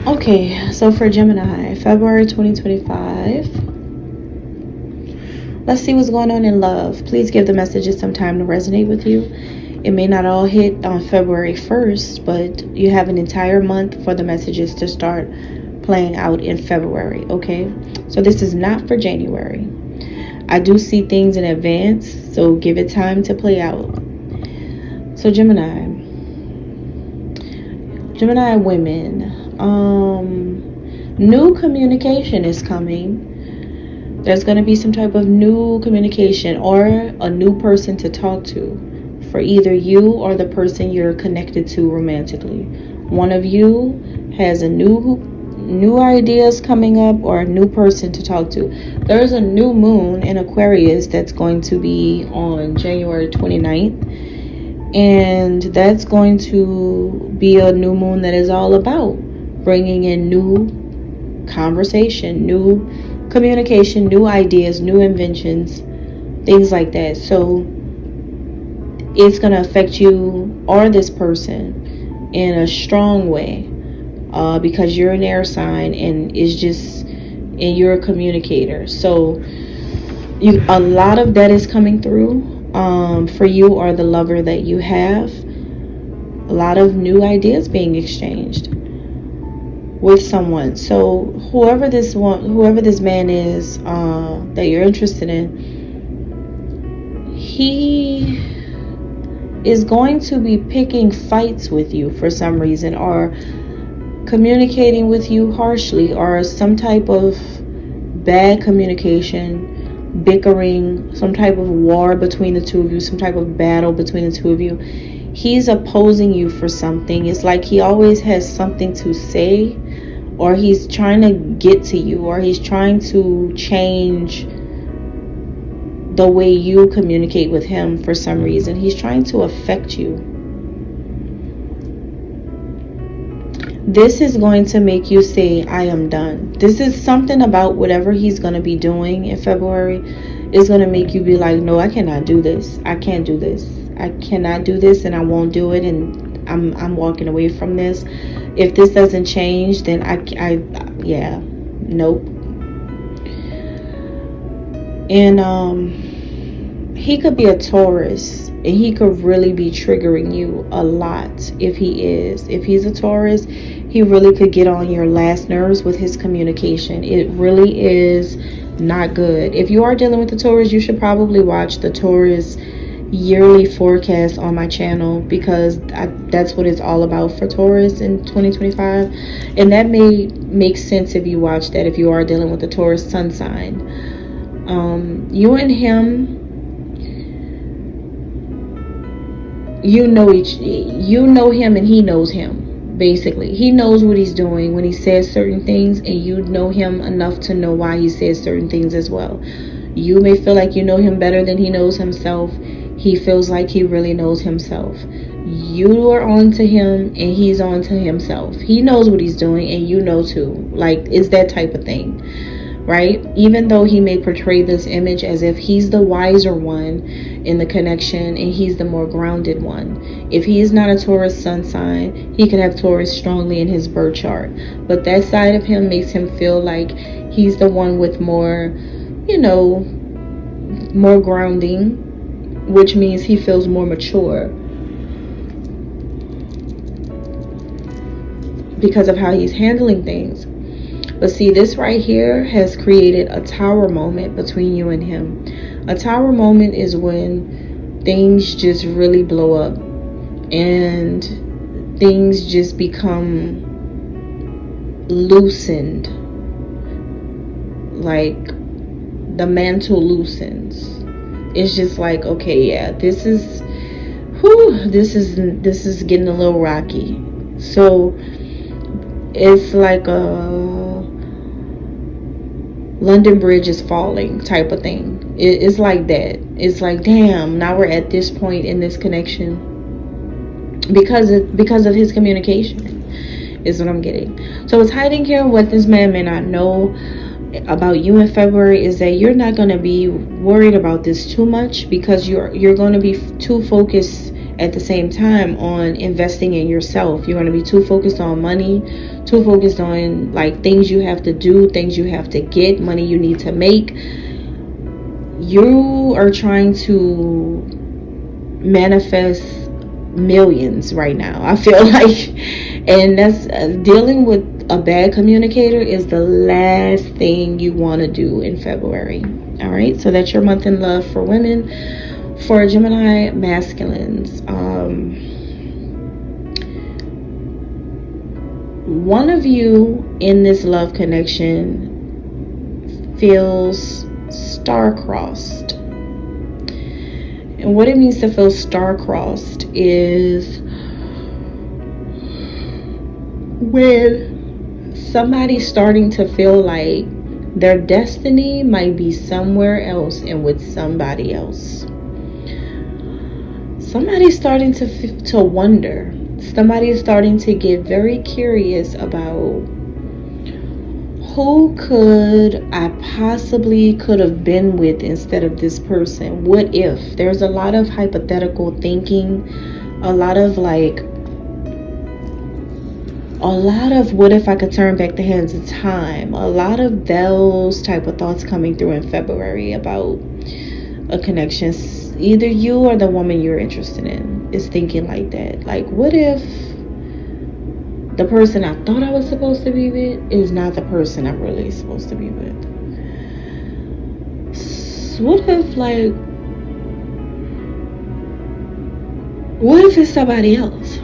Okay, so for Gemini, February 2025. Let's see what's going on in love. Please give the messages some time to resonate with you. It may not all hit on February 1st, but you have an entire month for the messages to start playing out in February, okay? So this is not for January. I do see things in advance, so give it time to play out. So Gemini women, new communication is coming. There's going to be some type of new communication or a new person to talk to for either you or the person you're connected to romantically. One of you has a new ideas coming up or a new person to talk to. There's a new moon in Aquarius that's going to be on January 29th. And that's going to be a new moon that is all about bringing in new conversation, new communication, new ideas, new inventions, things like that. So it's going to affect you or this person in a strong way because you're an air sign and you're a communicator. So a lot of that is coming through for you or the lover that you have. A lot of new ideas being exchanged with someone. So whoever this man is that you're interested in, he is going to be picking fights with you for some reason, or communicating with you harshly, or some type of bad communication, bickering, some type of war between the two of you, some type of battle between the two of you. He's opposing you for something. It's like he always has something to say, or he's trying to get to you, or he's trying to change the way you communicate with him for some reason. He's trying to affect you. This is going to make you say, I am done. This is something about whatever he's going to be doing in February is going to make you be like, no, I cannot do this. I can't do this. I cannot do this, and I won't do it, and I'm walking away from this. If this doesn't change, then nope. And he could be a Taurus, and he could really be triggering you a lot if he's a Taurus. He really could get on your last nerves with his communication. It really is not good. If you are dealing with the Taurus, you should probably watch the Taurus yearly forecast on my channel, because that's what it's all about for Taurus in 2025. And that may make sense if you watch that, if you are dealing with the Taurus sun sign. You and him, you know him and he knows him. Basically, he knows what he's doing when he says certain things, and you know him enough to know why he says certain things as well. You may feel like you know him better than he knows himself. He feels like he really knows himself. You are on to him and he's on to himself. He knows what he's doing and you know too. Like, it's that type of thing, right? Even though he may portray this image as if he's the wiser one in the connection and he's the more grounded one. If he is not a Taurus sun sign, he could have Taurus strongly in his birth chart. But that side of him makes him feel like he's the one with more, more grounding, which means he feels more mature because of how he's handling things. But see, this right here has created a tower moment between you and him. A tower moment is when things just really blow up and things just become loosened, like the mantle loosens. It's just like, okay, yeah, this is getting a little rocky. So it's like a London Bridge is falling type of thing. It's like that. It's like, damn, now we're at this point in this connection because of his communication is what I'm getting. So it's hiding here. What this man may not know about you in February is that you're not going to be worried about this too much, because you're going to be too focused at the same time on investing in yourself. You're going to be too focused on money, too focused on like things you have to do, things you have to get, money you need to make. You are trying to manifest millions right now, I feel like. And that's dealing with a bad communicator is the last thing you want to do in February. All right, so that's your month in love for women. For Gemini masculines, one of you in this love connection feels star-crossed. And what it means to feel star-crossed is when somebody's starting to feel like their destiny might be somewhere else and with somebody else. Somebody's starting to wonder. Somebody is starting to get very curious about who could I possibly could have been with instead of this person. What if? There's a lot of hypothetical thinking, a lot of what if I could turn back the hands of time, a lot of those type of thoughts coming through in February about a connection. Either you or the woman you're interested in is thinking like that. Like, what if the person I thought I was supposed to be with is not the person I'm really supposed to be with? So what if it's somebody else?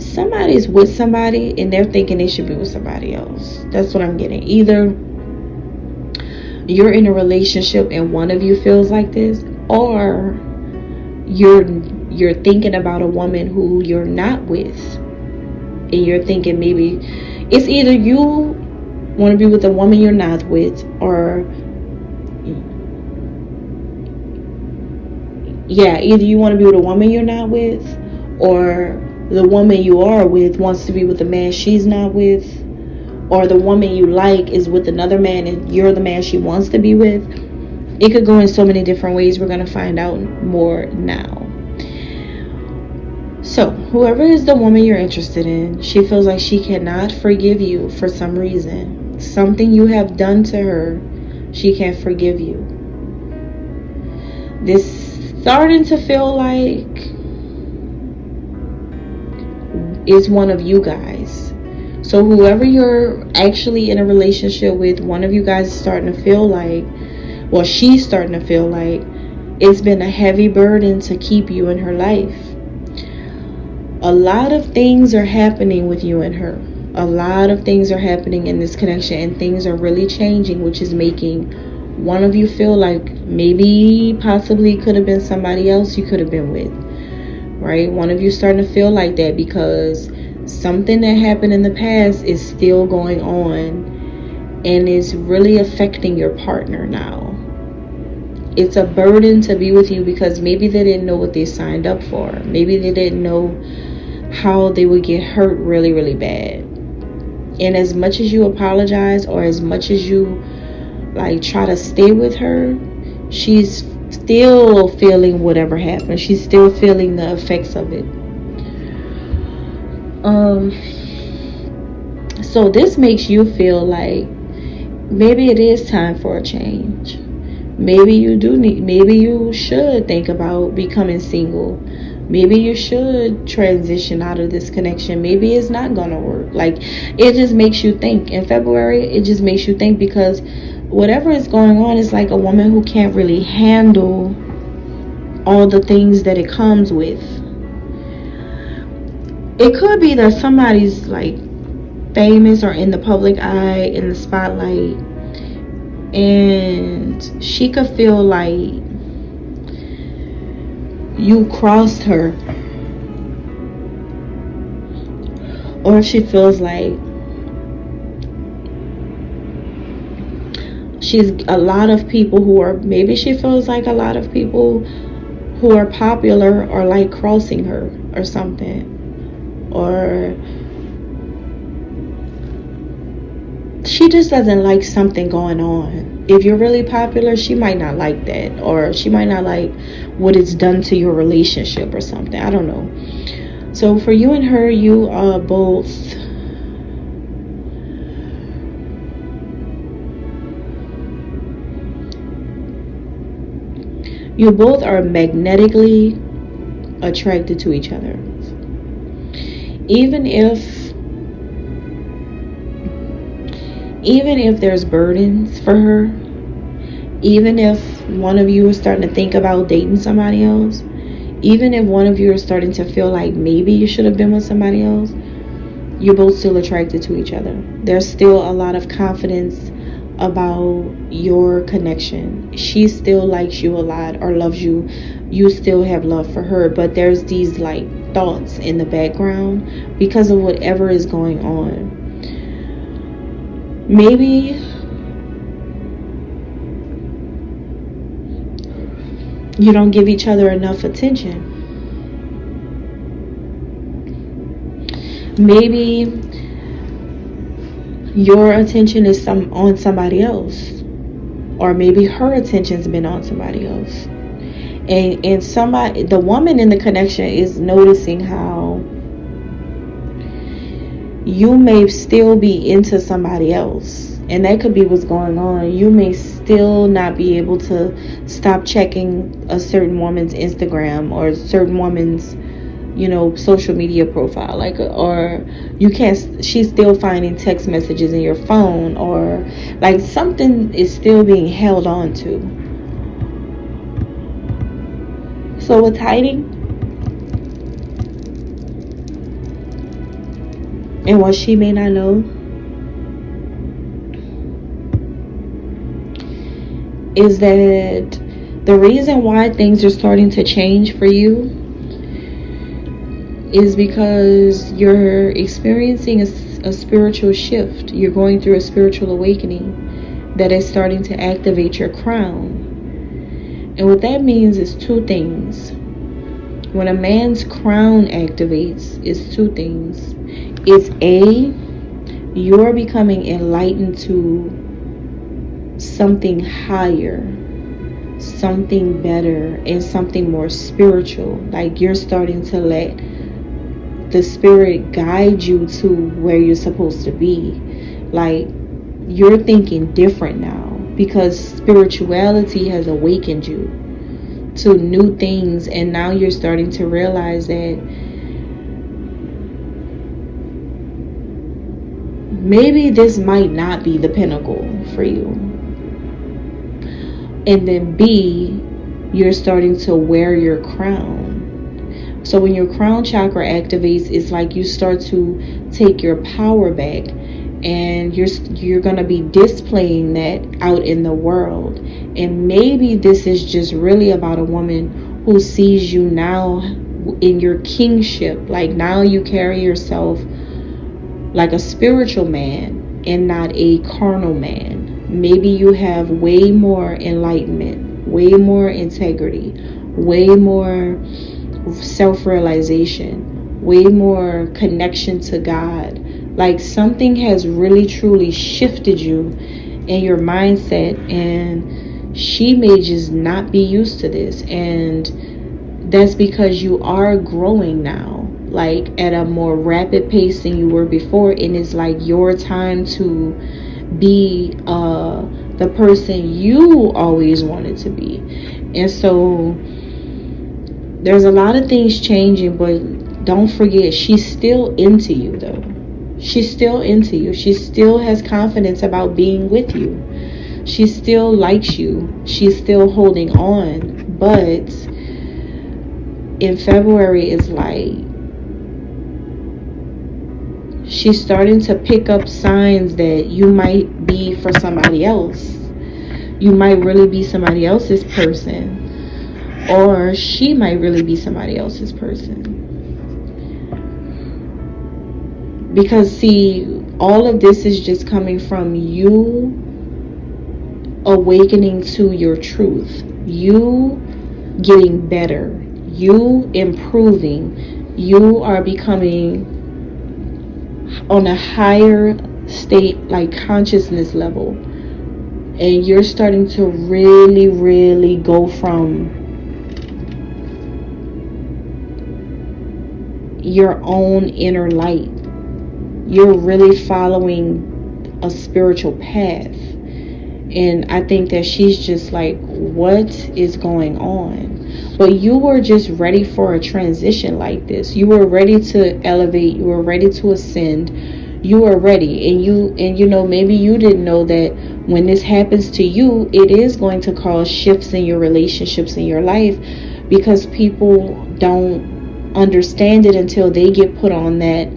Somebody's with somebody and they're thinking they should be with somebody else. That's what I'm getting. Either you're in a relationship and one of you feels like this, or you're thinking about a woman who you're not with, and you're thinking maybe it's either you want to be with a woman you're not with, or either you want to be with a woman you're not with, or the woman you are with wants to be with a man she's not with, or the woman you like is with another man and you're the man she wants to be with. It could go in so many different ways. We're going to find out more now. So, whoever is the woman you're interested in, she feels like she cannot forgive you for some reason. Something you have done to her, she can't forgive you. This starting to feel like is one of you guys. So whoever you're actually in a relationship with, one of you guys is starting to feel like, well, she's starting to feel like it's been a heavy burden to keep you in her life. A lot of things are happening with you and her. A lot of things are happening in this connection, and things are really changing, which is making one of you feel like maybe possibly could have been somebody else you could have been with, right? One of you starting to feel like that because something that happened in the past is still going on and is really affecting your partner now. It's a burden to be with you because maybe they didn't know what they signed up for. Maybe they didn't know how they would get hurt really, really bad. And as much as you apologize, or as much as you try to stay with her, she's still feeling whatever happened. She's still feeling the effects of it. So this makes you feel like maybe it is time for a change. Maybe you should think about becoming single. Maybe you should transition out of this connection. Maybe it's not gonna work. It just makes you think. In February, it just makes you think, because whatever is going on is like a woman who can't really handle all the things that it comes with. It could be that somebody's famous or in the public eye, in the spotlight, and she could feel like you crossed her, or she feels like she's a lot of people who are, maybe she feels like a lot of people who are popular are crossing her or something, or she just doesn't like something going on. if you're really popular, she might not like that, or she might not like what it's done to your relationship or something. I don't know. So for you and her, you are both, you both are magnetically attracted to each other. Even if there's burdens for her, even if one of you is starting to think about dating somebody else, even if one of you is starting to feel like maybe you should have been with somebody else, you're both still attracted to each other. There's still a lot of confidence about your connection. She still likes you a lot or loves you. You still have love for her, but there's these like thoughts in the background because of whatever is going on. Maybe you don't give each other enough attention. Maybe your attention is on somebody else, or maybe her attention's been on somebody else, and somebody, the woman in the connection, is noticing how you may still be into somebody else, and that could be what's going on. You may still not be able to stop checking a certain woman's Instagram or a certain woman's, social media profile, like, or you can't, she's still finding text messages in your phone, or like something is still being held on to. So what's hiding, and what she may not know, is that the reason why things are starting to change for you is because you're experiencing a spiritual shift. You're going through a spiritual awakening that is starting to activate your crown. And what that means is two things. When a man's crown activates, it's two things. It's A, you're becoming enlightened to something higher, something better, and something more spiritual. Like you're starting to let the spirit guide you to where you're supposed to be. Like you're thinking different now because spirituality has awakened you to new things, and now you're starting to realize that maybe this might not be the pinnacle for you. And then B, you're starting to wear your crown. So when your crown chakra activates, it's like you start to take your power back, and you're going to be displaying that out in the world. And maybe this is just really about a woman who sees you now in your kingship. Like now you carry yourself like a spiritual man and not a carnal man. Maybe you have way more enlightenment, way more integrity, way more self-realization, way more connection to God. Like something has really truly shifted you in your mindset, and she may just not be used to this. And that's because you are growing now, like at a more rapid pace than you were before, and it's like your time to be the person you always wanted to be. And so there's a lot of things changing, but don't forget, she's still into you though. She's still into you. She still has confidence about being with you. She still likes you. She's still holding on. But in February, it's like she's starting to pick up signs that you might be for somebody else. You might really be somebody else's person. Or she might really be somebody else's person. Because see, all of this is just coming from you awakening to your truth. You getting better. You improving. You are becoming on a higher state, like consciousness level. And you're starting to really, really go from your own inner light. You're really following a spiritual path. And I think that she's just like, what is going on? But you were just ready for a transition like this. You were ready to elevate. You were ready to ascend. You were ready. And you know, maybe you didn't know that when this happens to you, it is going to cause shifts in your relationships in your life, because people don't understand it until they get put on that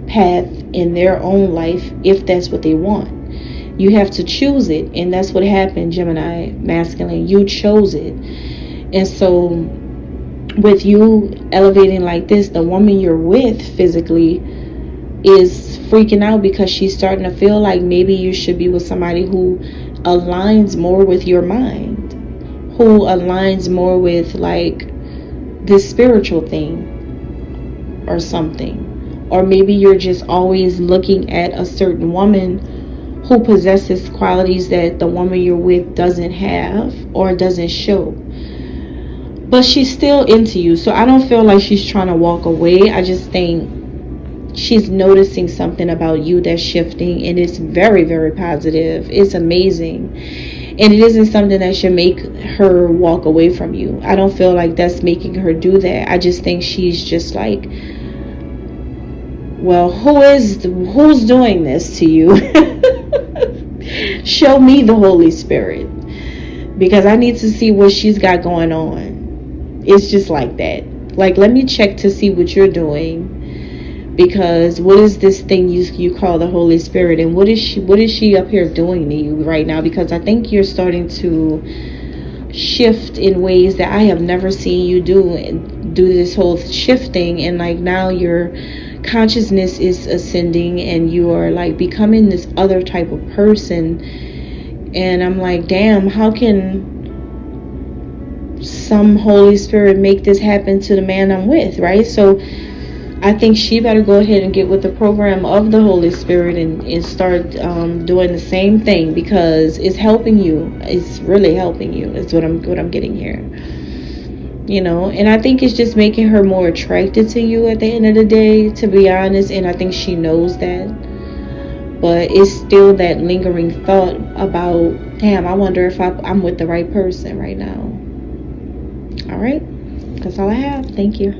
path in their own life, if that's what they want. You have to choose it, and that's what happened, Gemini masculine. You chose it. And so with you elevating like this, the woman you're with physically is freaking out because she's starting to feel like maybe you should be with somebody who aligns more with your mind, who aligns more with like this spiritual thing or something. Or maybe you're just always looking at a certain woman who possesses qualities that the woman you're with doesn't have or doesn't show. But she's still into you. So I don't feel like she's trying to walk away. I just think she's noticing something about you that's shifting, and it's very, very positive. It's amazing. And it isn't something that should make her walk away from you. I don't feel like that's making her do that. I just think she's just like, well, who's doing this to you? Show me the Holy Spirit, because I need to see what she's got going on. It's just like that. Like, let me check to see what you're doing, because what is this thing you call the Holy Spirit, and what is she up here doing to you right now? Because I think you're starting to shift in ways that I have never seen you do this whole shifting, and like now your consciousness is ascending and you are like becoming this other type of person. And I'm like, damn, how can some Holy Spirit make this happen to the man I'm with, right? So I think she better go ahead and get with the program of the Holy Spirit and start doing the same thing, because it's helping you. It's really helping you. It's what I'm getting here. You know, and I think it's just making her more attracted to you at the end of the day, to be honest. And I think she knows that. But it's still that lingering thought about, damn, I wonder if I'm with the right person right now. All right. That's all I have. Thank you.